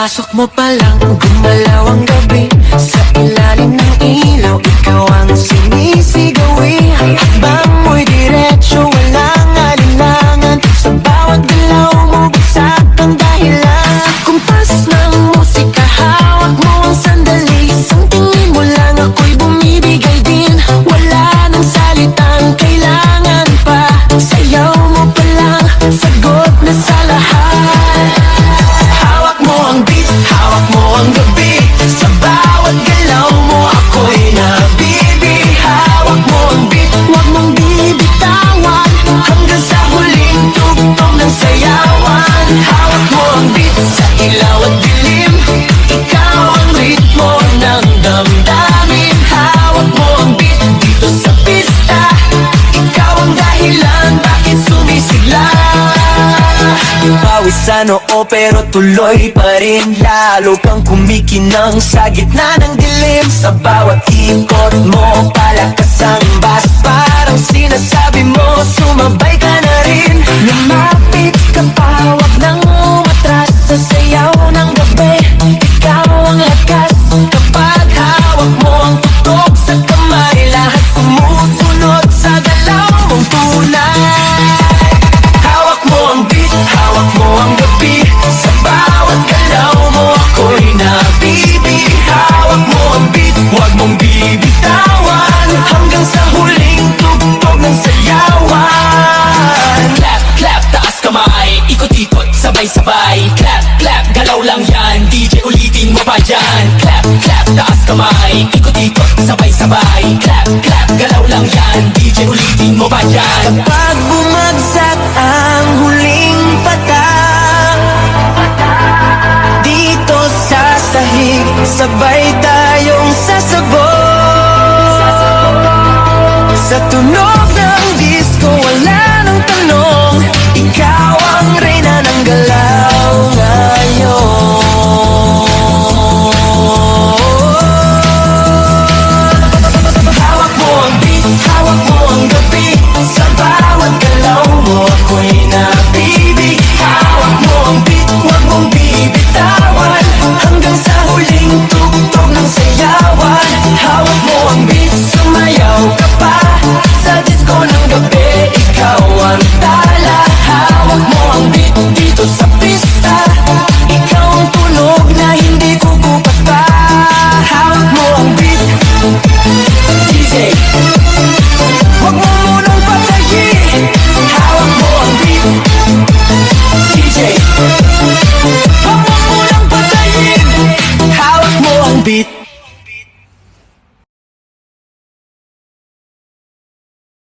Pagpasok mo pa lang, gumalaw ang gabi. Sa ilalim ng ilaw, ikaw ang sinisigawi. Hakbang mo'y diretso, walang alinlangan. Sa bawat galaw mo, bagsak ang dahilan. Sa kumpas ng musika, hawak mo ang sandali. Isang tingin mo lang, ako'y bumibigay din. Wala nang salitang kailangan pa. Sayaw mo pa lang, sagot na sa lahat. Hawak mo ang beat, hawak mo ang gabi. Sa bawat galaw mo, ako'y nabibi. Hawak mo ang beat, huwag mong bibitawan. Hanggang sa huling tugtog ng sayawan. Hawak mo ang beat, sa ilaw at dilim. Ikaw ang ritmo ng damdamin. Hawak mo ang beat, dito sa pista. Ikaw ang dahilan, bakit sumisigla. Pawis sa noo pero tuloy pa rin. Lalo kang kumikinang sa gitna ng dilim. Sa bawat ikot mo, palakas ang bass. Parang sinasabi mo, sumabay ka na rin. Lumapit ka pa, wag nang umatras. Sa sayaw ng gabi, ikaw ang lakas. Kapag hawak mo ang tutok sa kamay, lahat sumusunod sa galaw mong tunay. Hawak mo ang beat, hawak mo ang gabi. Sa bawat galaw mo, ako'y nabibi. Hawak mo ang beat, huwag mong bibitawan. Hanggang sa huling tugtog ng sayawan. Clap, clap, taas kamay, ikot-ikot, sabay-sabay. Clap, clap, galaw lang yan, DJ ulitin mo pa yan. Clap, clap, taas kamay, ikot-ikot, sabay-sabay. Clap, clap, galaw lang yan, DJ ulitin mo pa yan. Kapag bumagsak ang huling patak, dito sa sahig, sabay tayong sasabog. Sa tunog ng disco, wala nang tanong. Ikaw ang reyna ng galaw ngayon. Hawak mo ang beat, hawak mo ang gabi. Sa bawat galaw mo, ako'y nabibi. Hawak mo ang beat, huwag mong bibitawan. Hanggang sa huling tugtog ng sayawan. Hawak mo ang beat, sumayaw ka pa. Sa disco ng gabi, ikaw ang tala. Hawak mo ang beat, dito sa pista. Ikaw ang tunog na hindi kukupas pa. Hawak mo ang beat, DJ, huwag mo munang patayin. Hawak mo ang beat, DJ, huwag mo munang patayin. Hawak mo ang beat.